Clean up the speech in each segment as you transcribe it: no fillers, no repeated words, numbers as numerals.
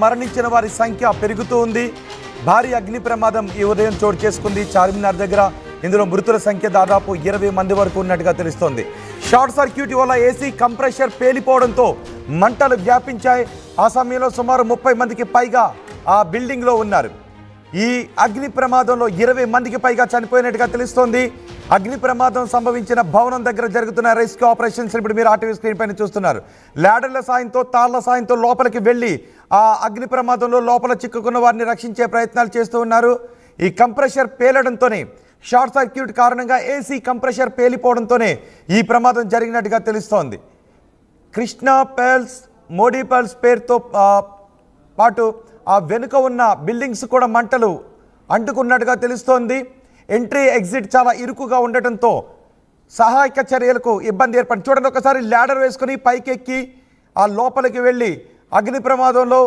మరణించిన వారి సంఖ్య పెరుగుతూ ఉంది. భారీ అగ్ని ప్రమాదం ఈ ఉదయం చోటు చేసుకుంది చార్మినార్ దగ్గర. ఇందులో మృతుల సంఖ్య దాదాపు 20 మంది వరకు ఉన్నట్టుగా తెలుస్తోంది. షార్ట్ సర్క్యూట్ వల్ల ఏసీ కంప్రెషర్ పేలిపోవడంతో మంటలు వ్యాపించాయి. ఆ సమయంలో సుమారు 30 మందికి పైగా ఆ బిల్డింగ్లో ఉన్నారు. ఈ అగ్ని ప్రమాదంలో 20 మందికి పైగా చనిపోయినట్టుగా తెలుస్తోంది. అగ్ని ప్రమాదం సంభవించిన భవనం దగ్గర జరుగుతున్న రెస్క్యూ ఆపరేషన్స్ ఇప్పుడు మీరు ఆర్టీవీ స్క్రీన్ పైన చూస్తున్నారు. ల్యాడర్ల సాయంతో తాళ్ల సాయంతో లోపలికి వెళ్ళి ఆ అగ్ని ప్రమాదంలో లోపల చిక్కుకున్న వారిని రక్షించే ప్రయత్నాలు చేస్తూ ఉన్నారు. ఈ కంప్రెషర్ పేలడంతోనే, షార్ట్ సర్క్యూట్ కారణంగా ఏసీ కంప్రెషర్ పేలిపోవడంతోనే ఈ ప్రమాదం జరిగినట్టుగా తెలుస్తోంది. కృష్ణా పెర్ల్స్, మోడీ పెర్ల్స్ పేరుతో పాటు ఆ వెనుక ఉన్న బిల్డింగ్స్ కూడా మంటలు అంటుకున్నట్టుగా తెలుస్తోంది. ఎంట్రీ ఎగ్జిట్ చాలా ఇరుకుగా ఉండటంతో సహాయక చర్యలకు ఇబ్బంది ఏర్పడింది. చూడండి, ఒకసారి ల్యాడర్ వేసుకుని పైకెక్కి ఆ లోపలికి వెళ్ళి అగ్ని ప్రమాదంలో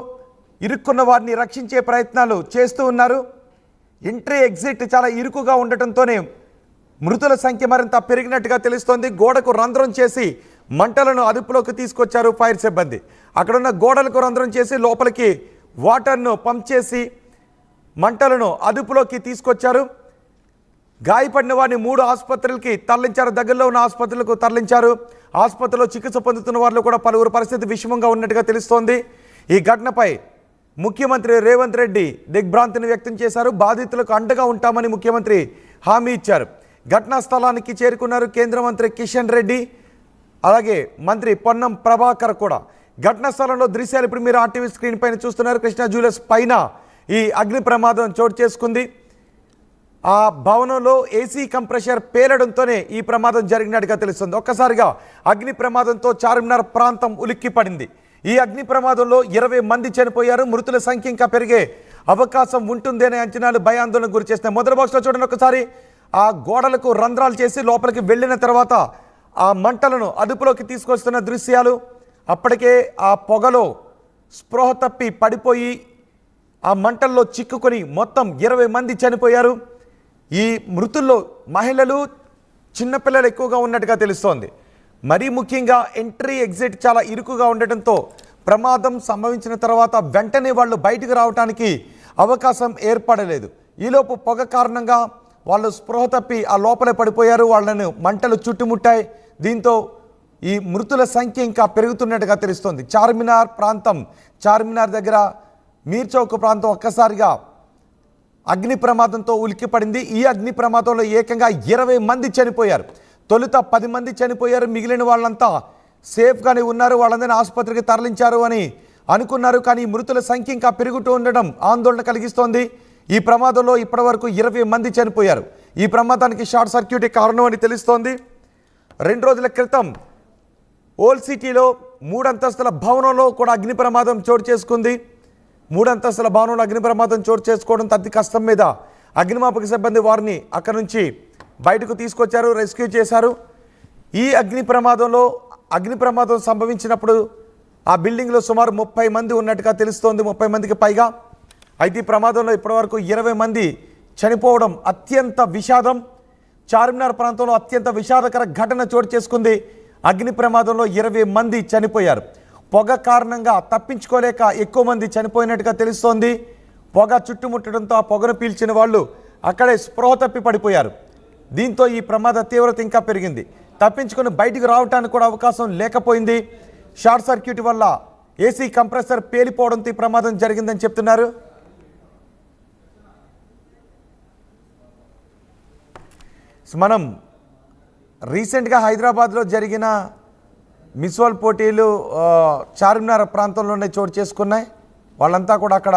ఇరుక్కున్న వారిని రక్షించే ప్రయత్నాలు చేస్తూ ఉన్నారు. ఎంట్రీ ఎగ్జిట్ చాలా ఇరుకుగా ఉండటంతోనే మృతుల సంఖ్య మరింత పెరిగినట్టుగా తెలుస్తోంది. గోడకు రంధ్రం చేసి మంటలను అదుపులోకి తీసుకొచ్చారు ఫైర్ సిబ్బంది. అక్కడున్న గోడలకు రంధ్రం చేసి లోపలికి వాటర్ను పంప్ చేసి మంటలను అదుపులోకి తీసుకొచ్చారు. గాయపడిన వారిని 3 ఆసుపత్రులకి తరలించారు. దగ్గరలో ఉన్న ఆసుపత్రులకు తరలించారు. ఆసుపత్రిలో చికిత్స పొందుతున్న వారిలో కూడా పలువురు పరిస్థితి విషమంగా ఉన్నట్టుగా తెలుస్తోంది. ఈ ఘటనపై ముఖ్యమంత్రి రేవంత్ రెడ్డి దిగ్భ్రాంతిని వ్యక్తం చేశారు. బాధితులకు అండగా ఉంటామని ముఖ్యమంత్రి హామీ ఇచ్చారు. ఘటనా స్థలానికి చేరుకున్నారు కేంద్ర మంత్రి కిషన్ రెడ్డి, అలాగే మంత్రి పొన్నం ప్రభాకర్ కూడా. ఘటనా స్థలంలో దృశ్యాలు ఇప్పుడు మీరు ఆర్టీవీ స్క్రీన్ పైన చూస్తున్నారు. కృష్ణా జ్యువెలర్స్ పైన ఈ అగ్ని ప్రమాదం చోటు చేసుకుంది. ఆ భవనంలో ఏసీ కంప్రెషర్ పేలడంతోనే ఈ ప్రమాదం జరిగినట్టుగా తెలుస్తుంది. ఒక్కసారిగా అగ్ని ప్రమాదంతో చార్మినార్ ప్రాంతం ఉలిక్కి పడింది. ఈ అగ్ని ప్రమాదంలో 20 మంది చనిపోయారు. మృతుల సంఖ్య ఇంకా పెరిగే అవకాశం ఉంటుంది అనే అంచనాలు భయాందోళనకు గురి చేస్తున్నాయి. మొదటి బాక్స్లో చూడండి, ఒకసారి ఆ గోడలకు రంధ్రాలు చేసి లోపలికి వెళ్ళిన తర్వాత ఆ మంటలను అదుపులోకి తీసుకొస్తున్న దృశ్యాలు. అప్పటికే ఆ పొగలో స్పృహ తప్పి పడిపోయి ఆ మంటల్లో చిక్కుకొని మొత్తం 20 మంది చనిపోయారు. ఈ మృతుల్లో మహిళలు, చిన్నపిల్లలు ఎక్కువగా ఉన్నట్టుగా తెలుస్తోంది. మరీ ముఖ్యంగా ఎంట్రీ ఎగ్జిట్ చాలా ఇరుకుగా ఉండటంతో ప్రమాదం సంభవించిన తర్వాత వెంటనే వాళ్ళు బయటకు రావడానికి అవకాశం ఏర్పడలేదు. ఈలోపు పొగ కారణంగా వాళ్ళు స్పృహ తప్పి ఆ లోపలే పడిపోయారు. వాళ్ళను మంటలు చుట్టుముట్టాయి. దీంతో ఈ మృతుల సంఖ్య ఇంకా పెరుగుతున్నట్టుగా తెలుస్తోంది. చార్మినార్ ప్రాంతం, చార్మినార్ దగ్గర మీర్ చౌక్ ప్రాంతం ఒక్కసారిగా అగ్ని ప్రమాదంతో ఉలిక్కిపడింది. ఈ అగ్ని ప్రమాదంలో ఏకంగా 20 మంది చనిపోయారు. తొలుత 10 మంది చనిపోయారు. మిగిలిన వాళ్ళంతా సేఫ్గానే ఉన్నారు, వాళ్ళందరినీ ఆసుపత్రికి తరలించారు అని అనుకున్నారు. కానీ మృతుల సంఖ్య ఇంకా పెరుగుతూ ఉండడం ఆందోళన కలిగిస్తోంది. ఈ ప్రమాదంలో ఇప్పటివరకు 20 మంది చనిపోయారు. ఈ ప్రమాదానికి షార్ట్ సర్క్యూట్ కారణం అని తెలుస్తోంది. 2 రోజుల క్రితం ఓల్డ్ సిటీలో 3 అంతస్తుల భవనంలో కూడా అగ్ని ప్రమాదం చోటు చేసుకుంది. 3 అంతస్తుల భవనంలో అగ్ని ప్రమాదం చోటు చేసుకోవడం అతి కష్టం మీద అగ్నిమాపక సిబ్బంది వారిని అక్కడి నుంచి బయటకు తీసుకొచ్చారు, రెస్క్యూ చేశారు. ఈ అగ్ని ప్రమాదం సంభవించినప్పుడు ఆ బిల్డింగ్లో సుమారు 30 మంది ఉన్నట్టుగా తెలుస్తోంది, 30 మందికి పైగా. అయితే ఈ ప్రమాదంలో ఇప్పటివరకు 20 మంది చనిపోవడం అత్యంత విషాదం. చార్మినార్ ప్రాంతంలో అత్యంత విషాదకర ఘటన చోటు చేసుకుంది. అగ్ని ప్రమాదంలో 20 మంది చనిపోయారు. పొగ కారణంగా తప్పించుకోలేక ఎక్కువ మంది చనిపోయినట్టుగా తెలుస్తోంది. పొగ చుట్టుముట్టడంతో ఆ పొగను పీల్చిన వాళ్ళు అక్కడే స్పృహ తప్పి పడిపోయారు. దీంతో ఈ ప్రమాద తీవ్రత ఇంకా పెరిగింది. తప్పించుకొని బయటికి రావడానికి కూడా అవకాశం లేకపోయింది. షార్ట్ సర్క్యూట్ వల్ల ఏసీ కంప్రెసర్ పేలిపోవడంతో ఈ ప్రమాదం జరిగిందని చెప్తున్నారు. మనం రీసెంట్గా హైదరాబాద్లో జరిగిన మిస్ వరల్డ్ పోటీలు చార్మినార్ ప్రాంతంలోనే చోటు చేసుకున్నాయి. వాళ్ళంతా కూడా అక్కడ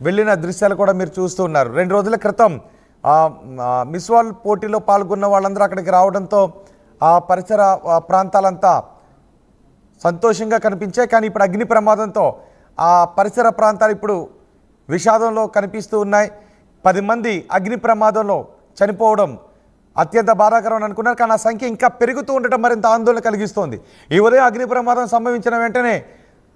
వెళ్ళిన దృశ్యాలు కూడా మీరు చూస్తూ ఉన్నారు. 2 రోజుల క్రితం మిస్ వరల్డ్ పోటీలో పాల్గొన్న వాళ్ళందరూ అక్కడికి రావడంతో ఆ పరిసర ప్రాంతాలంతా సంతోషంగా కనిపించాయి. కానీ ఇప్పుడు అగ్ని ప్రమాదంతో ఆ పరిసర ప్రాంతాలు ఇప్పుడు విషాదంలో కనిపిస్తూ ఉన్నాయి. 10 మంది అగ్ని ప్రమాదంలో చనిపోవడం అత్యంత బాధాకరం అనుకున్నారు. కానీ ఆ సంఖ్య ఇంకా పెరుగుతూ ఉండటం మరింత ఆందోళన కలిగిస్తోంది. ఈ ఉదయం అగ్ని ప్రమాదం సంభవించిన వెంటనే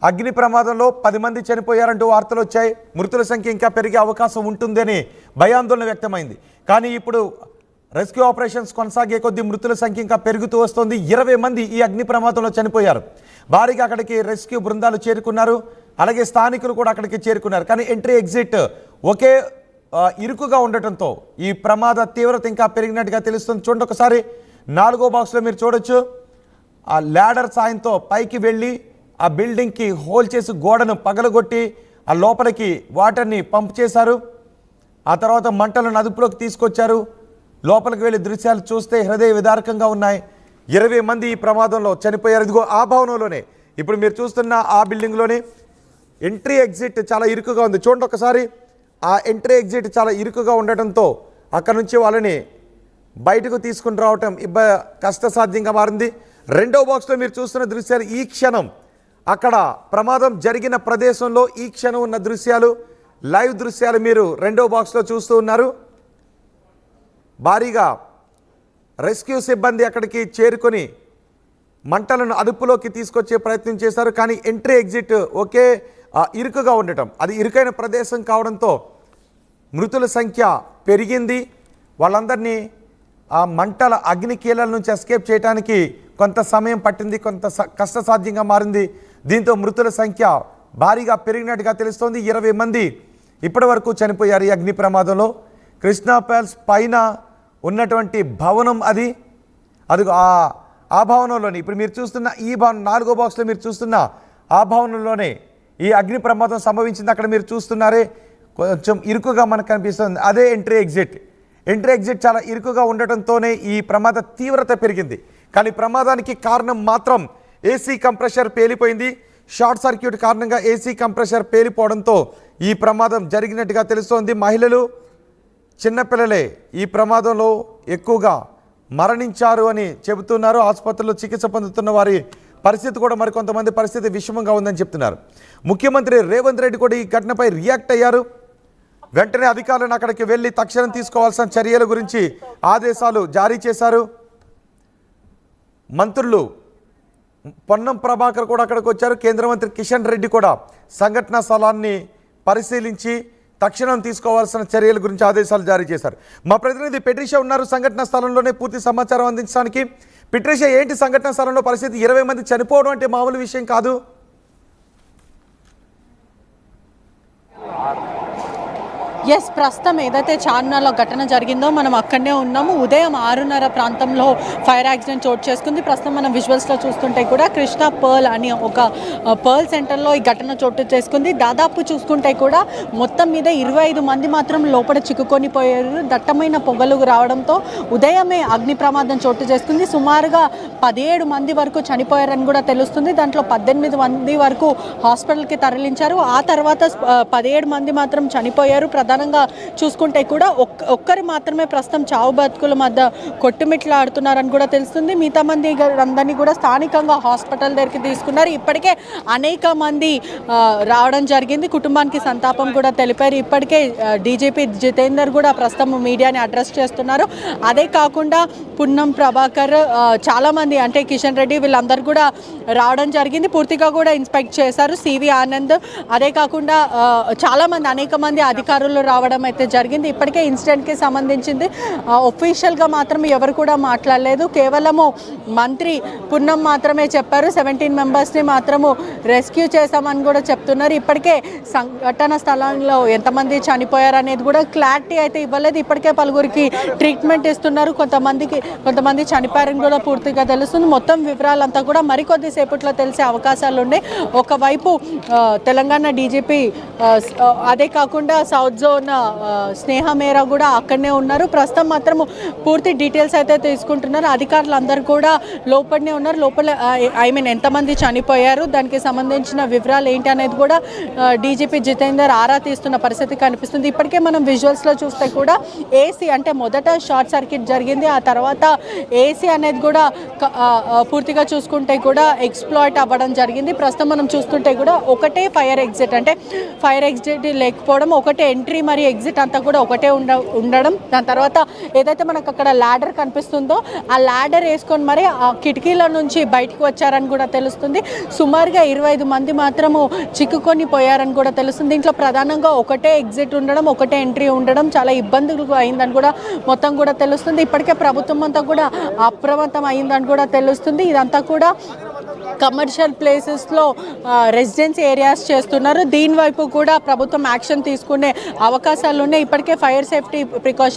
అగ్ని ప్రమాదంలో 10 మంది చనిపోయారంటూ వార్తలు వచ్చాయి. మృతుల సంఖ్య ఇంకా పెరిగే అవకాశం ఉంటుందని భయాందోళన వ్యక్తమైంది. కానీ ఇప్పుడు రెస్క్యూ ఆపరేషన్స్ కొనసాగే కొద్దీ మృతుల సంఖ్య ఇంకా పెరుగుతూ వస్తోంది. 20 మంది ఈ అగ్ని ప్రమాదంలో చనిపోయారు. భారీగా అక్కడికి రెస్క్యూ బృందాలు చేరుకున్నారు. అలాగే స్థానికులు కూడా అక్కడికి చేరుకున్నారు. కానీ ఎంట్రీ ఎగ్జిట్ ఒకే ఇరుకుగా ఉండటంతో ఈ ప్రమాద తీవ్రత ఇంకా పెరిగినట్టుగా తెలుస్తుంది. చూడండి ఒకసారి 4వ బాక్స్లో మీరు చూడొచ్చు. ఆ ల్యాడర్ సాయంతో పైకి వెళ్ళి ఆ బిల్డింగ్కి హోల్ చేసి గోడను పగలగొట్టి ఆ లోపలికి వాటర్ని పంప్ చేశారు. ఆ తర్వాత మంటలను అదుపులోకి తీసుకొచ్చారు. లోపలికి వెళ్ళి దృశ్యాలు చూస్తే హృదయ విదారకంగా ఉన్నాయి. 20 మంది ఈ ప్రమాదంలో చనిపోయారు. ఇదిగో ఆ భవనంలోనే, ఇప్పుడు మీరు చూస్తున్న ఆ బిల్డింగ్లోనే ఎంట్రీ ఎగ్జిట్ చాలా ఇరుకుగా ఉంది. చూడండి ఒకసారి. ఆ ఎంట్రీ ఎగ్జిట్ చాలా ఇరుకుగా ఉండటంతో అక్కడ నుంచి వాళ్ళని బయటకు తీసుకుని రావటం కష్టసాధ్యంగా మారింది. 2వ బాక్స్లో మీరు చూస్తున్న దృశ్యాలు ఈ క్షణం అక్కడ ప్రమాదం జరిగిన ప్రదేశంలో ఈ క్షణం ఉన్న దృశ్యాలు, లైవ్ దృశ్యాలు మీరు 2వ బాక్స్లో చూస్తూ ఉన్నారు. భారీగా రెస్క్యూ సిబ్బంది అక్కడికి చేరుకొని మంటలను అదుపులోకి తీసుకొచ్చే ప్రయత్నం చేశారు. కానీ ఎంట్రీ ఎగ్జిట్ ఒకే ఇరుకుగా ఉండటం, అది ఇరుకైన ప్రదేశం కావడంతో మృతుల సంఖ్య పెరిగింది. వాళ్ళందరినీ ఆ మంటల అగ్నికీలల నుంచి ఎస్కేప్ చేయడానికి కొంత సమయం పట్టింది, కొంత కష్టసాధ్యంగా మారింది. దీంతో మృతుల సంఖ్య భారీగా పెరిగినట్టుగా తెలుస్తోంది. 20 మంది ఇప్పటి వరకు చనిపోయారు ఈ అగ్ని ప్రమాదంలో. కృష్ణా ప్యాలెస్ పైన ఉన్నటువంటి భవనం అది ఆ భవనంలోని ఇప్పుడు మీరు చూస్తున్న ఈ భవనం 4వ బాక్స్లో మీరు చూస్తున్న ఆ భవనంలోనే ఈ అగ్ని ప్రమాదం సంభవించింది. అక్కడ మీరు చూస్తున్నారే కొంచెం ఇరుకుగా మనకు కనిపిస్తుంది, అదే ఎంట్రీ ఎగ్జిట్. ఎంట్రీ ఎగ్జిట్ చాలా ఇరుకుగా ఉండటంతోనే ఈ ప్రమాద తీవ్రత పెరిగింది. కానీ ప్రమాదానికి కారణం మాత్రం ఏసీ కంప్రెషర్ పేలిపోయింది. షార్ట్ సర్క్యూట్ కారణంగా ఏసీ కంప్రెషర్ పేలిపోవడంతో ఈ ప్రమాదం జరిగినట్టుగా తెలుస్తోంది. మహిళలు, చిన్నపిల్లలే ఈ ప్రమాదంలో ఎక్కువగా మరణించారు అని చెబుతున్నారు. ఆసుపత్రిలో చికిత్స పొందుతున్న వారి పరిస్థితి కూడా మరికొంతమంది పరిస్థితి విషమంగా ఉందని చెప్తున్నారు. ముఖ్యమంత్రి రేవంత్ రెడ్డి కూడా ఈ ఘటనపై రియాక్ట్ అయ్యారు. వెంటనే అధికారులను అక్కడికి వెళ్ళి తక్షణం తీసుకోవాల్సిన చర్యల గురించి ఆదేశాలు జారీ చేశారు. మంత్రులు పొన్నం ప్రభాకర్ కూడా అక్కడికి వచ్చారు. కేంద్ర మంత్రి కిషన్ రెడ్డి కూడా సంఘటనా స్థలాన్ని పరిశీలించి తక్షణం తీసుకోవాల్సిన చర్యల గురించి ఆదేశాలు జారీ చేశారు. మా ప్రతినిధి పెట్రిషా ఉన్నారు సంఘటన స్థలంలోనే పూర్తి సమాచారం అందించడానికి. పెట్రిషా, ఏంటి సంఘటన స్థలంలో పరిస్థితి? 20 మంది చనిపోవడం అంటే మామూలు విషయం కాదు. ఎస్, ప్రస్తుతం ఏదైతే చార్మినార్లో ఘటన జరిగిందో మనం అక్కడనే ఉన్నాము. ఉదయం 6:30 ప్రాంతంలో ఫైర్ యాక్సిడెంట్ చోటు చేసుకుంది. ప్రస్తుతం మనం విజువల్స్లో చూస్తుంటే కూడా కృష్ణా పర్ల్ అని ఒక పర్ల్ సెంటర్లో ఈ ఘటన చోటు చేసుకుంది. దాదాపు చూసుకుంటే కూడా మొత్తం మీద 25 మంది మాత్రం లోపల చిక్కుకొని పోయారు. దట్టమైన పొగలు రావడంతో ఉదయమే అగ్ని ప్రమాదం చోటు చేసుకుంది. సుమారుగా 17 మంది వరకు చనిపోయారని కూడా తెలుస్తుంది. దాంట్లో 18 మంది వరకు హాస్పిటల్కి తరలించారు. ఆ తర్వాత 17 మంది మాత్రం చనిపోయారు. ప్రధానంగా చూసుకుంటే కూడా ఒక్కరు మాత్రమే ప్రస్తుతం చావు బతుకుల మధ్య కొట్టుమిట్లాడుతున్నారని కూడా తెలుస్తుంది. మిగతా మంది అందరినీ కూడా స్థానికంగా హాస్పిటల్ దగ్గరికి తీసుకున్నారు. ఇప్పటికే అనేక మంది రావడం జరిగింది. కుటుంబానికి సంతాపం కూడా తెలిపారు. ఇప్పటికే డీజీపీ జితేందర్ కూడా ప్రస్తుతం మీడియాని అడ్రస్ చేస్తున్నారు. అదే కాకుండా పొన్నం ప్రభాకర్, చాలామంది అంటే కిషన్ రెడ్డి వీళ్ళందరూ కూడా రావడం జరిగింది. పూర్తిగా కూడా ఇన్స్పెక్ట్ చేశారు. సివి ఆనంద్, అదే కాకుండా చాలామంది అనేక మంది అధికారులు రావడం అయితే జరిగింది. ఇప్పటికే ఇన్సిడెంట్కి సంబంధించింది ఒఫీషియల్గా మాత్రం ఎవరు కూడా మాట్లాడలేదు. కేవలము మంత్రి పొన్నం మాత్రమే చెప్పారు. 17 మెంబర్స్ని మాత్రము రెస్క్యూ చేశామని కూడా చెప్తున్నారు. ఇప్పటికే సంఘటన స్థలంలో ఎంతమంది చనిపోయారు అనేది కూడా క్లారిటీ అయితే ఇవ్వలేదు. ఇప్పటికే పలువురికి ట్రీట్మెంట్ ఇస్తున్నారు. కొంతమంది చనిపోయారని కూడా పూర్తిగా తెలుస్తుంది. మొత్తం వివరాలంతా కూడా మరికొద్ది సేపట్లో తెలిసే అవకాశాలు ఉన్నాయి. ఒకవైపు తెలంగాణ డీజీపీ, అదే కాకుండా సౌత్ జోన్ స్నేహ మేరా కూడా అక్కడనే ఉన్నారు. ప్రస్తుతం మాత్రం పూర్తి డీటెయిల్స్ అయితే తీసుకుంటున్నారు. అధికారులు అందరూ కూడా లోపలనే ఉన్నారు. లోపల ఎంతమంది చనిపోయారు, దానికి సంబంధించిన వివరాలు ఏంటి అనేది కూడా డీజీపీ జితేందర్ ఆరా తీస్తున్న పరిస్థితి కనిపిస్తుంది. ఇప్పటికే మనం విజువల్స్లో చూస్తే కూడా ఏసీ అంటే మొదట షార్ట్ సర్క్యూట్ జరిగింది. ఆ తర్వాత ఏసీ అనేది కూడా పూర్తిగా చూసుకుంటే కూడా ఎక్స్ప్లాయిట్ అవ్వడం జరిగింది. ప్రస్తుతం మనం చూస్తుంటే కూడా ఒకటే ఫైర్ ఎగ్జిట్, అంటే ఫైర్ ఎగ్జిట్ లేకపోవడం, ఒకటే ఎంట్రీ మరియు ఎగ్జిట్ అంతా కూడా ఒకటే ఉండడం. దాని తర్వాత ఏదైతే మనకు అక్కడ ల్యాడర్ కనిపిస్తుందో ఆ ల్యాడర్ వేసుకొని మరి ఆ కిటికీల నుంచి బయటకు వచ్చారని కూడా తెలుస్తుంది. సుమారుగా 25 మంది మాత్రము చిక్కుకొని పోయారని కూడా తెలుస్తుంది. దీంట్లో ప్రధానంగా ఒకటే ఎగ్జిట్ ఉండడం, ఒకటే ఎంట్రీ ఉండడం చాలా ఇబ్బందులు అయిందని కూడా మొత్తం కూడా తెలుస్తుంది. ఇప్పటికే ప్రభుత్వం అంతా కూడా అప్రమత్తం అయిందని కూడా తెలుస్తుంది. ఇదంతా కూడా కమర్షియల్ ప్లేసెస్లో రెసిడెన్సీ ఏరియాస్ చేస్తున్నారు. దీని వైపు కూడా ప్రభుత్వం యాక్షన్ తీసుకునే అవకాశాలు ఉన్నాయి. ఇప్పటికే ఫైర్ సేఫ్టీ ప్రికాషన్స్